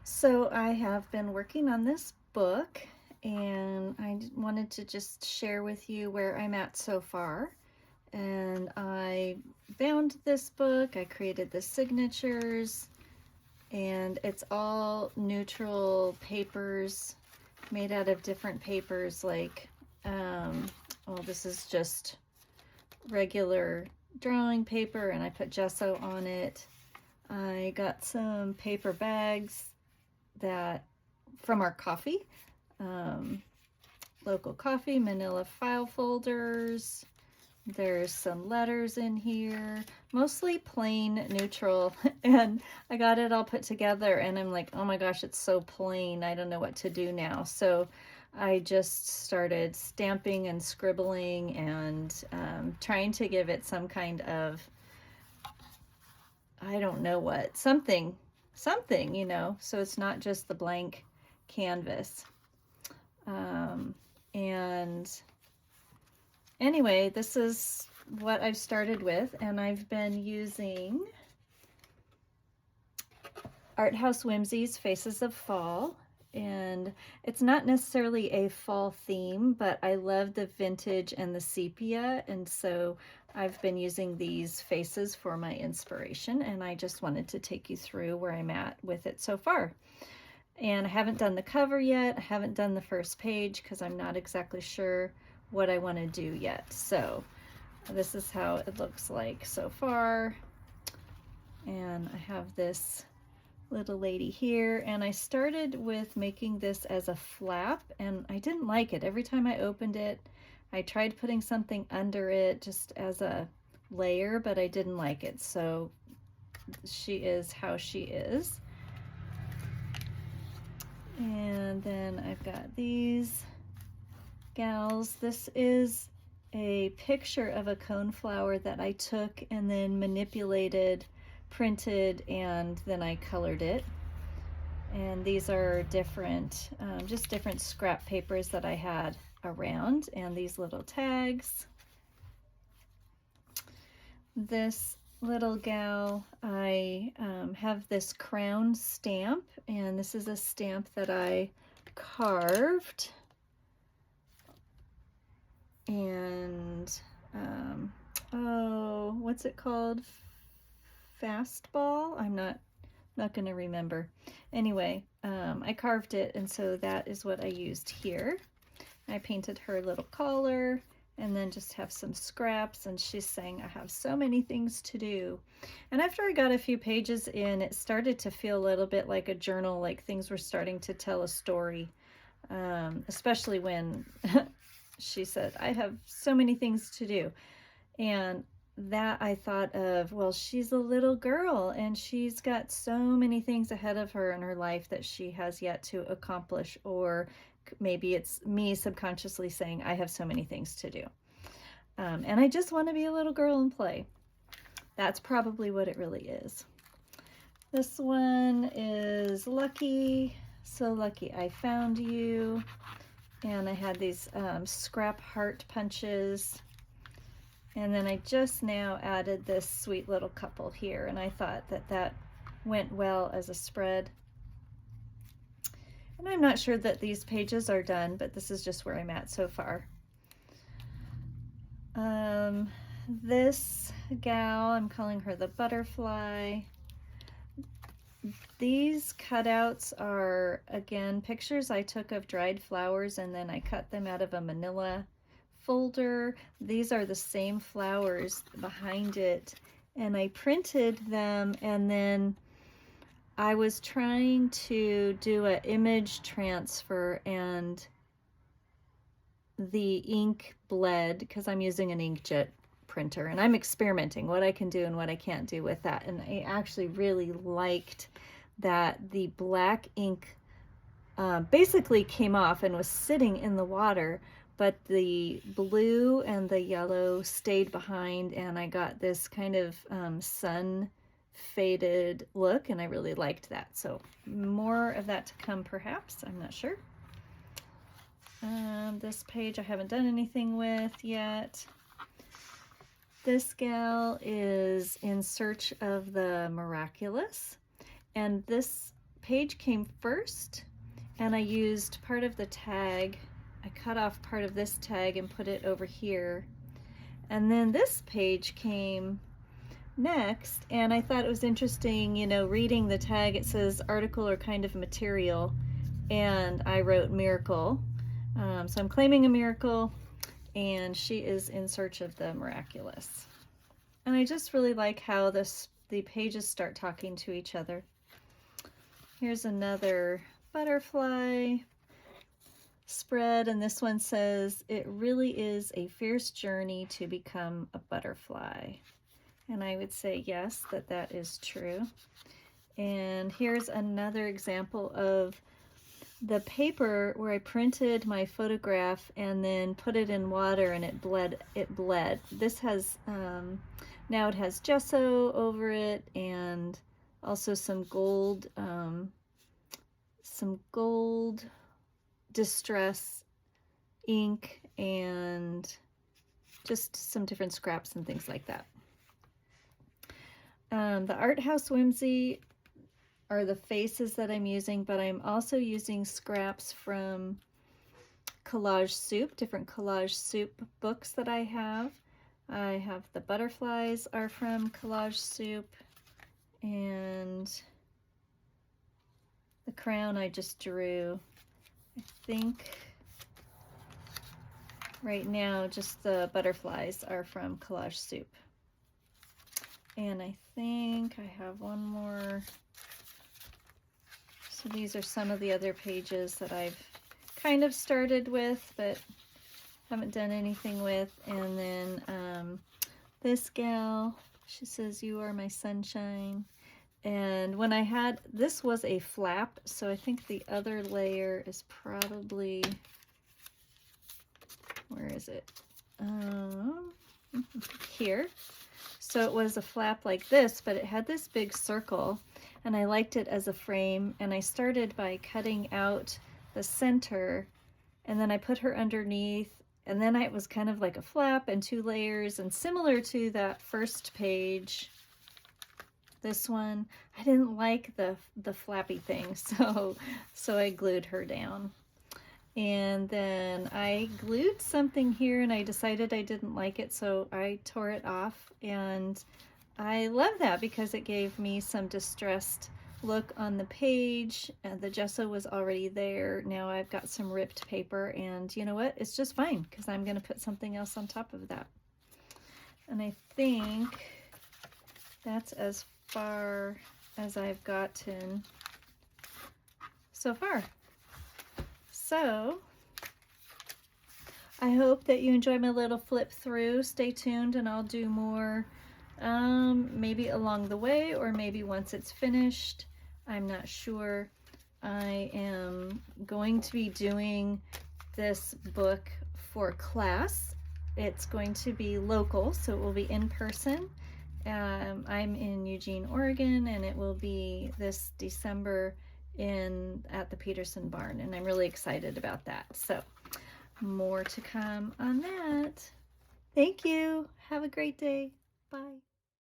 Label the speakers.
Speaker 1: So I have been working on this book and I wanted to just share with you where I'm at so far. And I bound this book, I created the signatures, and it's all neutral papers made out of different papers like, well, this is just regular drawing paper and I put gesso on it. I got some paper bags that from our coffee, um, local coffee, manila file folders. There's some letters in here, mostly plain neutral, and I got it all put together and I'm like, oh my gosh, it's so plain. I don't know what to do now. So I just started stamping and scribbling and trying to give it some kind of, I don't know what, something, so it's not just the blank canvas. And anyway, this is what I've started with, and I've been using Art House Whimsy's Faces of Fall, and it's not necessarily a fall theme, but I love the vintage and the sepia, and so I've been using these faces for my inspiration, and I just wanted to take you through where I'm at with it so far. And I haven't done the cover yet. I haven't done the first page because I'm not exactly sure what I want to do yet. So this is how it looks like so far. And I have this little lady here, and I started with making this as a flap and I didn't like it. Every time I opened it, I tried putting something under it just as a layer, but I didn't like it. So she is how she is. And then I've got these gals. This is a picture of a coneflower that I took and then manipulated, printed, and then I colored it. And these are different, just different scrap papers that I had around, and these little tags. This little gal, I have this crown stamp, and this is a stamp that I carved. And oh, what's it called? Fastball? I'm not going to remember. Anyway, I carved it, and so that is what I used here. I painted her little collar, and then just have some scraps, and she's saying I have so many things to do. And after I got a few pages in, it started to feel a little bit like a journal, like things were starting to tell a story, especially when she said, I have so many things to do. And that I thought of, well, she's a little girl and she's got so many things ahead of her in her life that she has yet to accomplish, or maybe it's me subconsciously saying I have so many things to do. And I just want to be a little girl and play. That's probably what it really is. This one is Lucky, so lucky I found you. And I had these scrap heart punches. And then I just now added this sweet little couple here, and I thought that that went well as a spread. And I'm not sure that these pages are done, but this is just where I'm at so far. This gal, I'm calling her the butterfly. These cutouts are, again, pictures I took of dried flowers, and then I cut them out of a manila folder. These are the same flowers behind it, and I printed them, and then I was trying to do an image transfer, and the ink bled because I'm using an inkjet printer, and I'm experimenting what I can do and what I can't do with that. And I actually really liked that the black ink basically came off and was sitting in the water, but the blue and the yellow stayed behind, and I got this kind of sun faded look, and I really liked that. So more of that to come perhaps, I'm not sure. This page I haven't done anything with yet. This gal is in search of the miraculous, and this page came first, and I used part of the tag. I cut off part of this tag and put it over here. And then this page came next, and I thought it was interesting, you know, reading the tag. It says article or kind of material, and I wrote miracle. So I'm claiming a miracle, and she is in search of the miraculous. And I just really like how the pages start talking to each other. Here's another butterfly spread, and this one says, it really is a fierce journey to become a butterfly. And I would say yes, that is true. And here's another example of the paper where I printed my photograph and then put it in water and it bled. This has, now it has gesso over it, and also some gold distress ink, and just some different scraps and things like that. The Art House Whimsy are the faces that I'm using, but I'm also using scraps from Collage Soup, different Collage Soup books that I have. I have the butterflies are from Collage Soup, and the crown I just drew. I think right now just the butterflies are from Collage Soup. And I think I have one more. So these are some of the other pages that I've kind of started with, but haven't done anything with. And then this gal, she says, you are my sunshine. And when I had, this was a flap, so I think the other layer is probably, where is it? Here. So it was a flap like this, but it had this big circle, and I liked it as a frame, and I started by cutting out the center, and then I put her underneath, and then it was kind of like a flap and 2 layers, and similar to that first page, this one, I didn't like the flappy thing, so I glued her down. And then I glued something here, and I decided I didn't like it, so I tore it off, and I love that because it gave me some distressed look on the page. The gesso was already there. Now I've got some ripped paper, and you know what? It's just fine because I'm going to put something else on top of that. And I think that's as far as I've gotten so far. So I hope that you enjoy my little flip through. Stay tuned, and I'll do more maybe along the way, or maybe once it's finished. I'm not sure. I am going to be doing this book for class. It's going to be local, so it will be in person. I'm in Eugene, Oregon, and it will be this December at the Petersen Barn, and I'm really excited about that. So more to come on that. Thank you. Have a great day. Bye.